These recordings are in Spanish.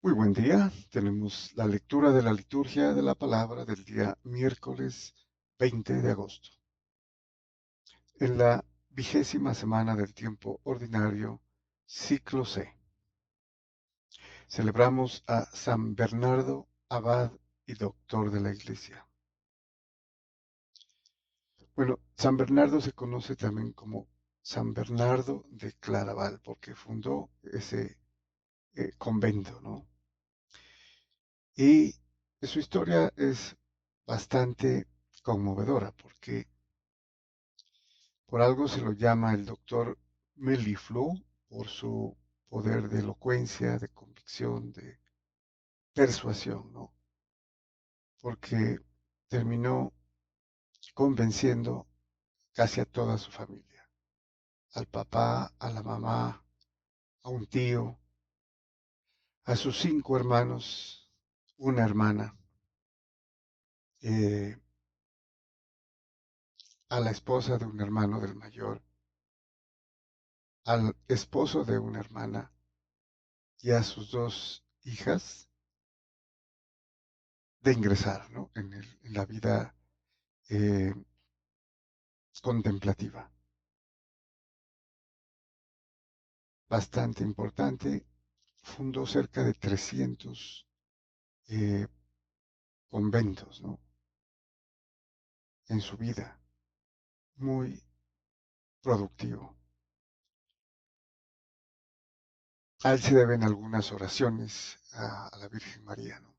Muy buen día. Tenemos la lectura de la liturgia de la palabra del día miércoles 20 de agosto. En la 20ª semana del tiempo ordinario, ciclo C, celebramos a San Bernardo, abad y doctor de la Iglesia. Bueno, San Bernardo se conoce también como San Bernardo de Claraval porque fundó ese convento, ¿no? Y su historia es bastante conmovedora porque por algo se lo llama el doctor Melifluo, por su poder de elocuencia, de convicción, de persuasión, ¿no? Porque terminó convenciendo casi a toda su familia, al papá, a la mamá, a un tío, a sus 5 hermanos, una hermana, eh, a la esposa de un hermano del mayor, al esposo de una hermana y a sus 2 hijas de ingresar, ¿no? En la vida eh, contemplativa. Bastante importante. Fundó cerca de 300 eh, conventos, ¿no? En su vida. Muy productivo. A él se deben algunas oraciones a la Virgen María, ¿no?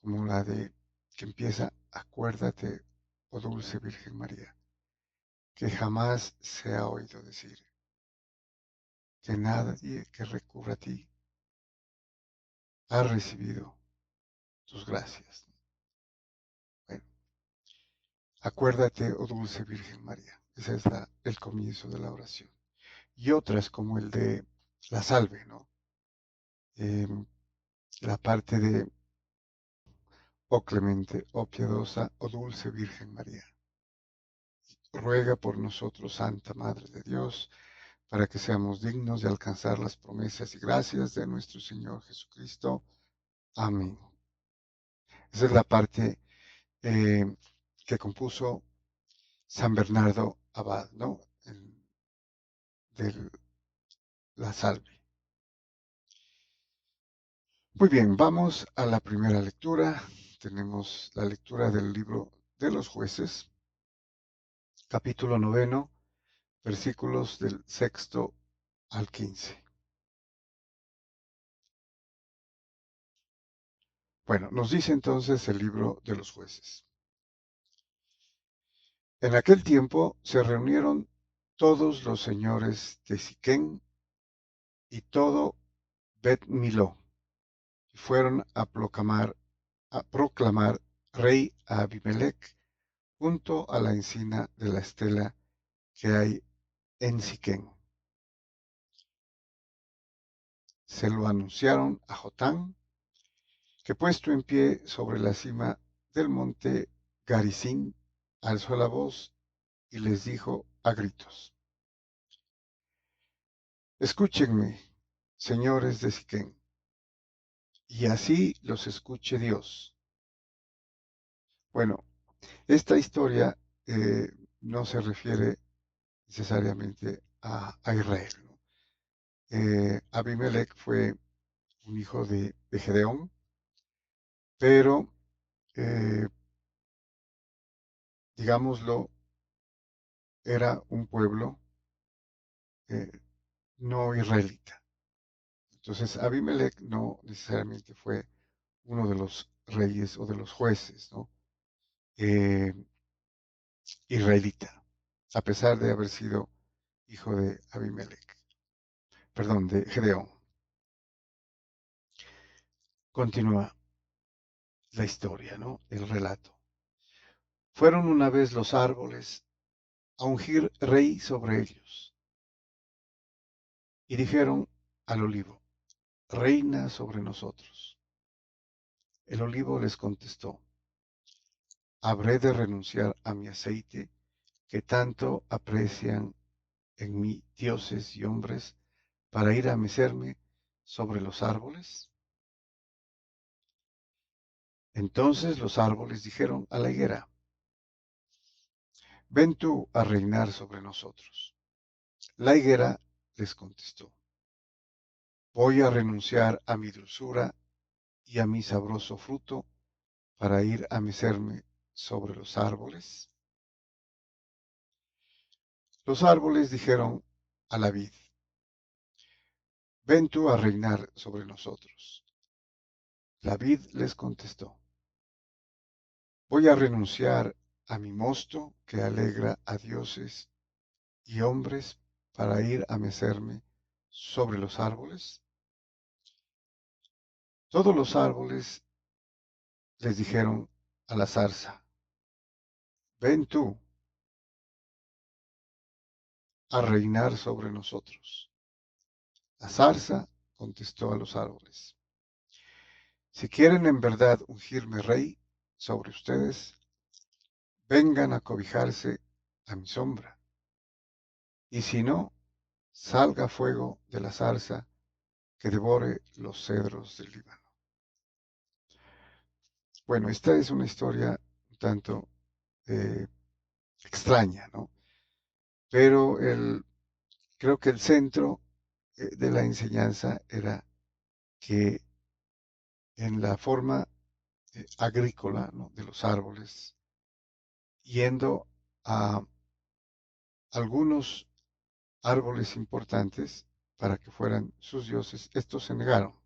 Como la de que empieza, acuérdate, oh dulce Virgen María, que jamás se ha oído decir que nadie que recurra a ti ha recibido tus gracias. Bueno, acuérdate, oh dulce Virgen María. Ese es el comienzo de la oración. Y otras como el de la salve, ¿no? Eh, la parte de, oh clemente, oh piadosa, oh dulce Virgen María. Ruega por nosotros, Santa Madre de Dios, para que seamos dignos de alcanzar las promesas y gracias de nuestro Señor Jesucristo. Amén. Esa es la parte eh, que compuso San Bernardo Abad, ¿no? De la salve. Muy bien, vamos a la primera lectura. Tenemos la lectura del libro de los jueces, capítulo 9, versículos del 6 al 15. Bueno, nos dice entonces el libro de los jueces. En aquel tiempo se reunieron todos los señores de Siquén y todo Bet Miló, y fueron a proclamar rey a Abimelech junto a la encina de la estela que hay en Siquén. Se lo anunciaron a Jotán, que puesto en pie sobre la cima del monte Garizim, alzó la voz y les dijo a gritos: Escúchenme, señores de Siquén, y así los escuche Dios. Bueno, esta historia no se refiere necesariamente a Israel, ¿no? Abimelech fue un hijo de Gedeón, pero eh, digámoslo, era un pueblo eh, no israelita. Entonces, Abimelech no necesariamente fue uno de los reyes o de los jueces, ¿no? eh, israelita, a pesar de haber sido hijo de Abimelech, perdón, de Gedeón. Continúa la historia, ¿no? El relato. Fueron una vez los árboles a ungir rey sobre ellos, y dijeron al olivo: reina sobre nosotros. El olivo les contestó: habré de renunciar a mi aceite, que tanto aprecian en mí dioses y hombres, para ir a mecerme sobre los árboles. Entonces los árboles dijeron a la higuera: ven tú a reinar sobre nosotros. La higuera les contestó: voy a renunciar a mi dulzura y a mi sabroso fruto para ir a mecerme sobre los árboles. Los árboles dijeron a la vid: ven tú a reinar sobre nosotros. La vid les contestó: voy a renunciar a mi mosto que alegra a dioses y hombres para ir a mecerme sobre los árboles. Todos los árboles les dijeron a la zarza: ven tú a reinar sobre nosotros. La zarza contestó a los árboles: si quieren en verdad ungirme rey sobre ustedes, vengan a cobijarse a mi sombra. Y si no, salga fuego de la zarza que devore los cedros del Líbano. Bueno, esta es una historia un tanto eh, extraña, ¿no? Pero creo que el centro de la enseñanza era que en la forma agrícola, ¿no?, de los árboles, yendo a algunos árboles importantes para que fueran sus dioses, estos se negaron.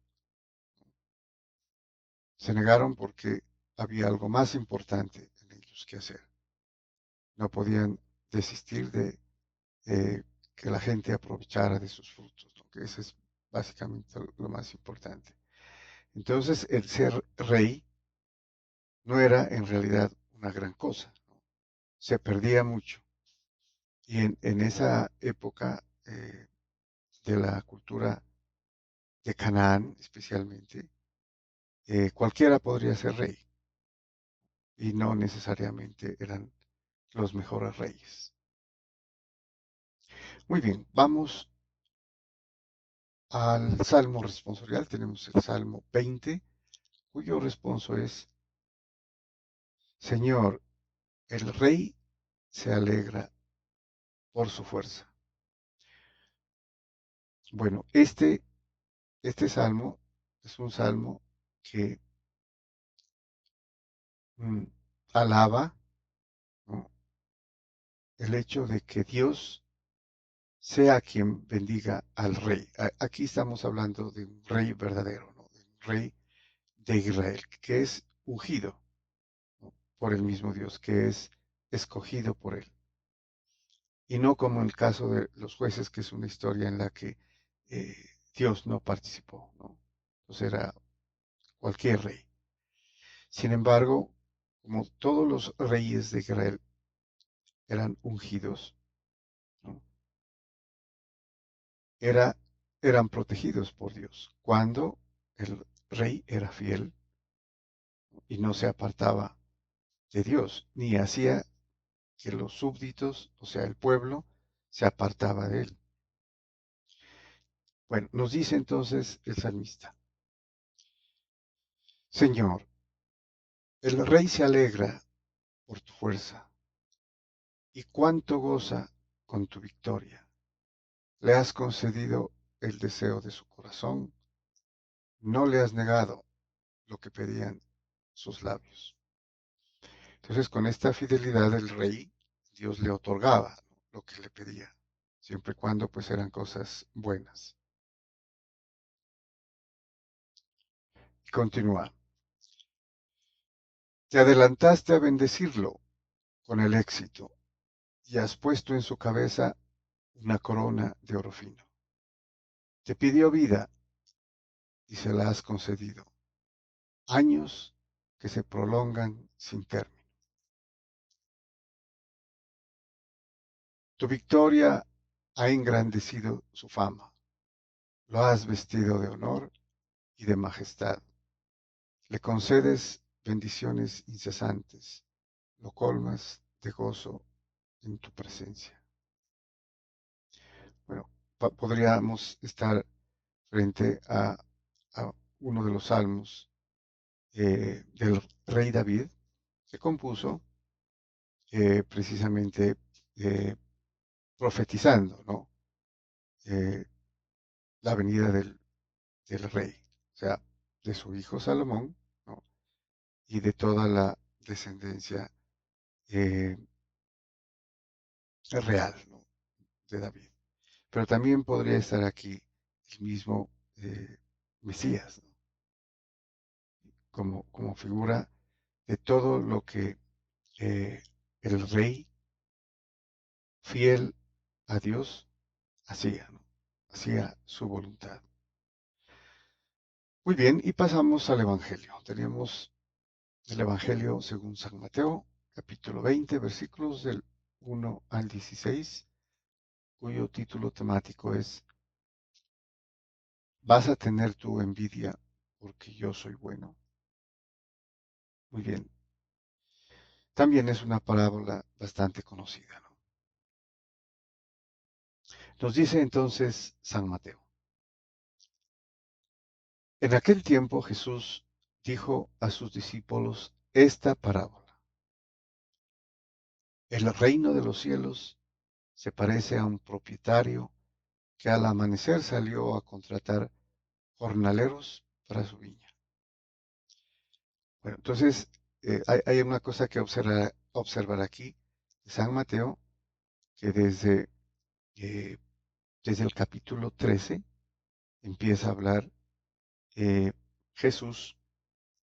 Se negaron porque había algo más importante en ellos que hacer. No podían desistir de que la gente aprovechara de sus frutos, ¿no?, que eso es básicamente lo más importante. Entonces, el ser rey no era en realidad una gran cosa, ¿no? Se perdía mucho. Y en esa época de la cultura de Canaán, especialmente, cualquiera podría ser rey y no necesariamente eran los mejores reyes. Muy bien, vamos al Salmo responsorial. Tenemos el Salmo 20, cuyo responso es: Señor, el rey se alegra por su fuerza. Bueno, este salmo es un salmo que mm, alaba, ¿no?, el hecho de que Dios sea quien bendiga al rey. Aquí estamos hablando de un rey verdadero, ¿no?, de un rey de Israel, que es ungido, ¿no?, por el mismo Dios, que es escogido por él. Y no como en el caso de los jueces, que es una historia en la que eh, Dios no participó, ¿no? Entonces era cualquier rey. Sin embargo, como todos los reyes de Israel eran ungidos, ¿no?, era, eran protegidos por Dios cuando el rey era fiel y no se apartaba de Dios, ni hacía que los súbditos, o sea, el pueblo, se apartaba de él. Bueno, nos dice entonces el salmista: Señor, el rey se alegra por tu fuerza y cuánto goza con tu victoria. Le has concedido el deseo de su corazón, no le has negado lo que pedían sus labios. Entonces, con esta fidelidad del rey, Dios le otorgaba, ¿no?, lo que le pedía, siempre y cuando pues eran cosas buenas. Y continúa: te adelantaste a bendecirlo con el éxito y has puesto en su cabeza una corona de oro fino. Te pidió vida y se la has concedido, años que se prolongan sin término. Tu victoria ha engrandecido su fama, lo has vestido de honor y de majestad. Le concedes bendiciones incesantes, lo colmas de gozo en tu presencia. Bueno, podríamos estar frente a uno de los salmos del rey David, que compuso precisamente eh, profetizando, ¿no? Eh, la venida del rey, o sea, de su hijo Salomón, ¿no? Y de toda la descendencia eh, real, ¿no? De David. Pero también podría estar aquí el mismo Mesías, ¿no? Como figura de todo lo que eh, el rey fiel a Dios hacía, ¿no? Hacía su voluntad. Muy bien, y pasamos al Evangelio. Tenemos el Evangelio según San Mateo, capítulo 20, versículos del 1 al 16, cuyo título temático es ¿Vas a tener tu envidia porque yo soy bueno? Muy bien, también es una parábola bastante conocida, ¿no? Nos dice entonces San Mateo. En aquel tiempo Jesús dijo a sus discípulos esta parábola. El reino de los cielos se parece a un propietario que al amanecer salió a contratar jornaleros para su viña. Bueno, entonces hay una cosa que observar aquí de San Mateo, que eh, desde el capítulo 13 empieza a hablar eh, Jesús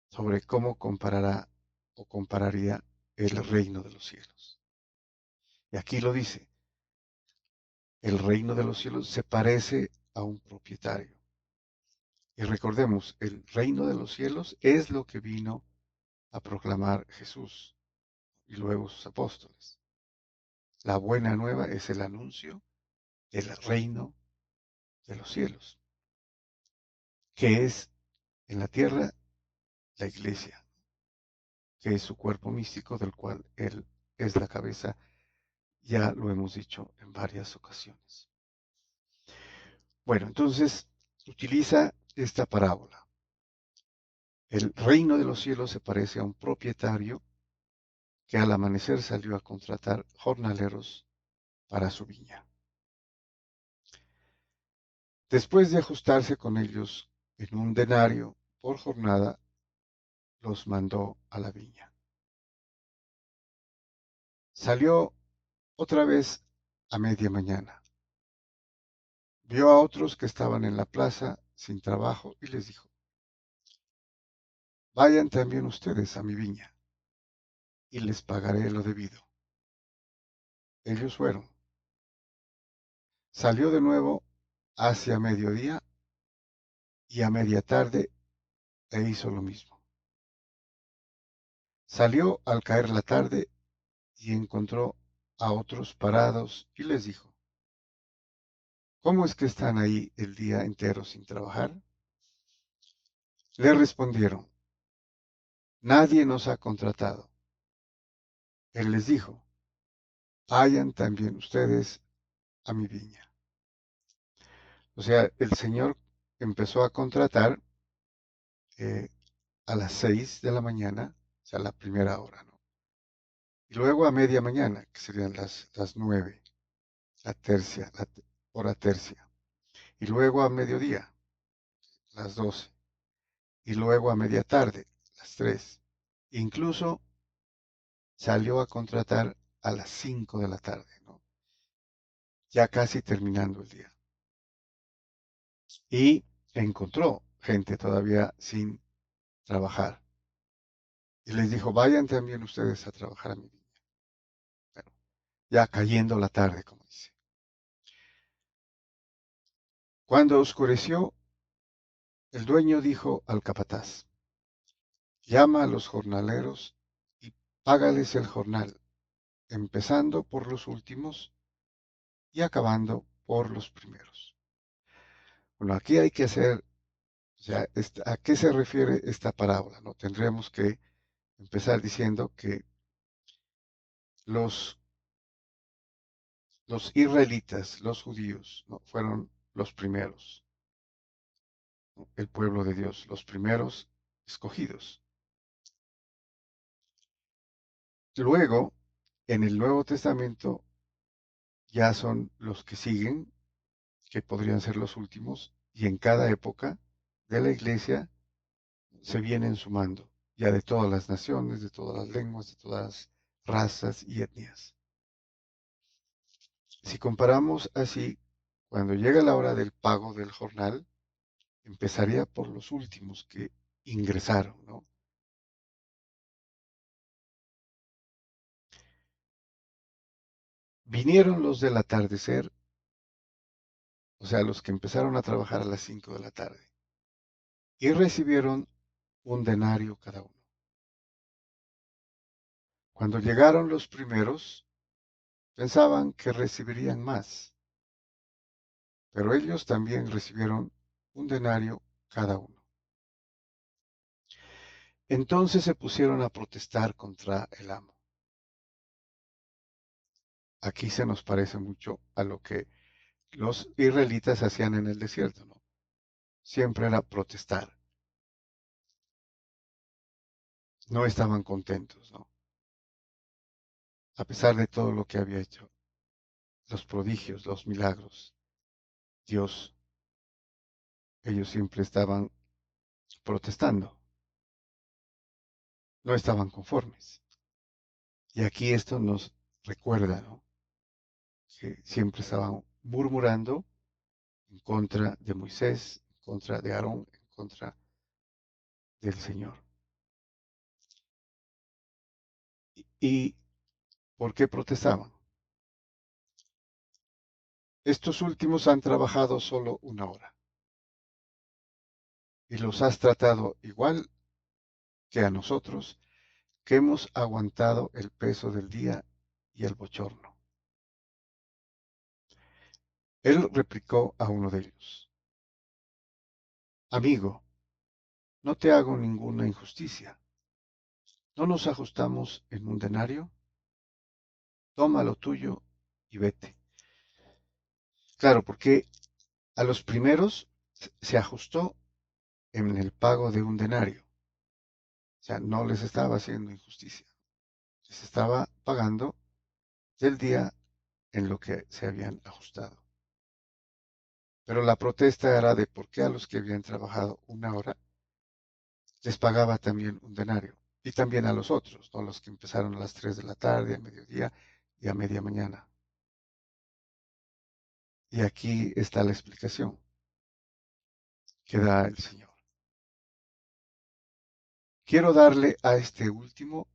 sobre cómo comparará o compararía el reino de los cielos. Y aquí lo dice, el reino de los cielos se parece a un propietario. Y recordemos, el reino de los cielos es lo que vino a proclamar Jesús y luego sus apóstoles. La buena nueva es el anuncio del reino de los cielos, que es en la tierra la iglesia, que es su cuerpo místico del cual Él es la cabeza. Ya lo hemos dicho en varias ocasiones. Bueno, entonces utiliza esta parábola. El reino de los cielos se parece a un propietario que al amanecer salió a contratar jornaleros para su viña. Después de ajustarse con ellos en un denario por jornada, los mandó a la viña. Salió otra vez a media mañana. Vio a otros que estaban en la plaza sin trabajo y les dijo, vayan también ustedes a mi viña y les pagaré lo debido. Ellos fueron. Salió de nuevo hacia mediodía y a media tarde e hizo lo mismo. Salió al caer la tarde y encontró a otros parados y les dijo, ¿cómo es que están ahí el día entero sin trabajar? Le respondieron, nadie nos ha contratado. Él les dijo, vayan también ustedes a mi viña. O sea, el Señor empezó a contratar eh, a las 6 de la mañana, o sea, la primera hora, ¿no? Y luego a media mañana, que serían las 9, la tercia, hora tercia. Y luego a mediodía, las 12. Y luego a media tarde, las 3. Incluso salió a contratar a las 5 de la tarde, ¿no? Ya casi terminando el día. Y encontró gente todavía sin trabajar. Y les dijo, vayan también ustedes a trabajar a mi viña. Bueno, ya cayendo la tarde, como dice. Cuando oscureció, el dueño dijo al capataz, llama a los jornaleros y págales el jornal, empezando por los últimos y acabando por los primeros. Bueno, aquí hay que hacer, o sea, ¿a qué se refiere esta parábola? ¿No? Tendríamos que empezar diciendo que los, los israelitas, los judíos, ¿no? Fueron los primeros, ¿no? El pueblo de Dios, los primeros escogidos. Luego, en el Nuevo Testamento, ya son los que siguen, que podrían ser los últimos, y en cada época de la iglesia se vienen sumando, ya de todas las naciones, de todas las lenguas, de todas las razas y etnias. Si comparamos así, cuando llega la hora del pago del jornal, empezaría por los últimos que ingresaron, ¿no? Vinieron los del atardecer, o sea, los que empezaron a trabajar a las 5 de la tarde, y recibieron un denario cada uno. Cuando llegaron los primeros, pensaban que recibirían más, pero ellos también recibieron un denario cada uno. Entonces se pusieron a protestar contra el amo. Aquí se nos parece mucho a lo que los israelitas hacían en el desierto, ¿no? Siempre era protestar. No estaban contentos, ¿no? A pesar de todo lo que había hecho, los prodigios, los milagros, Dios, ellos siempre estaban protestando, no estaban conformes. Y aquí esto nos recuerda, ¿no? Que siempre estaban murmurando en contra de Moisés, en contra de Aarón, en contra del Señor. ¿Y por qué protestaban? Estos últimos han trabajado solo una hora y los has tratado igual que a nosotros, que hemos aguantado el peso del día y el bochorno. Él replicó a uno de ellos: Amigo, no te hago ninguna injusticia. ¿No nos ajustamos en un denario? Toma lo tuyo y vete. Claro, porque a los primeros se ajustó en el pago de un denario. O sea, no les estaba haciendo injusticia. Les estaba pagando del día en lo que se habían ajustado. Pero la protesta era de por qué a los que habían trabajado una hora les pagaba también un denario. Y también a los otros, ¿no? Los que empezaron a las 3 de la tarde, a mediodía y a media mañana. Y aquí está la explicación que da el Señor. Quiero darle a este último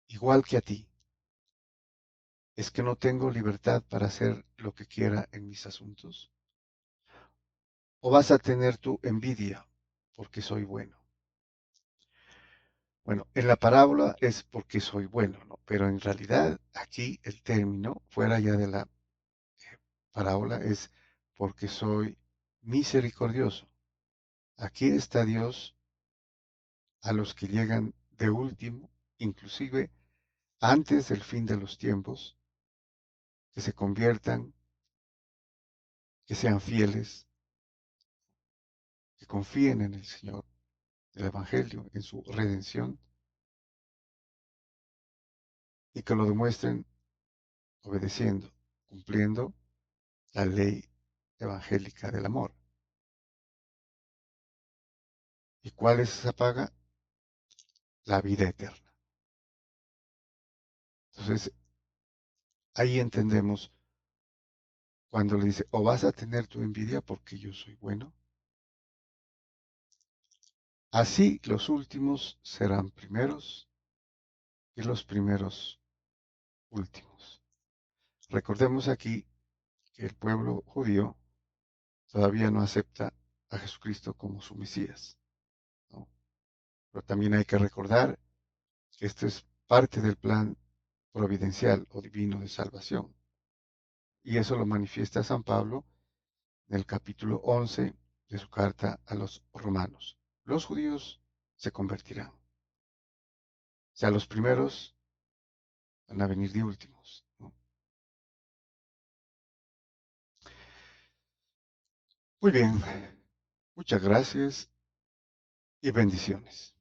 igual que a ti. ¿Es que no tengo libertad para hacer lo que quiera en mis asuntos? ¿O vas a tener tu envidia porque soy bueno? Bueno, en la parábola es porque soy bueno, ¿no? Pero en realidad aquí el término, fuera ya de la parábola, es porque soy misericordioso. Aquí está Dios a los que llegan de último, inclusive antes del fin de los tiempos, que se conviertan, que sean fieles, que confíen en el Señor, el Evangelio, en su redención, y que lo demuestren obedeciendo, cumpliendo la ley evangélica del amor. ¿Y cuál es esa paga? La vida eterna. Entonces, ahí entendemos cuando le dice, o vas a tener tu envidia porque yo soy bueno. Así los últimos serán primeros y los primeros últimos. Recordemos aquí que el pueblo judío todavía no acepta a Jesucristo como su Mesías, ¿no? Pero también hay que recordar que esto es parte del plan providencial o divino de salvación. Y eso lo manifiesta San Pablo en el capítulo 11 de su carta a los romanos. Los judíos se convertirán. O sea, los primeros van a venir de últimos, ¿no? Muy bien, muchas gracias y bendiciones.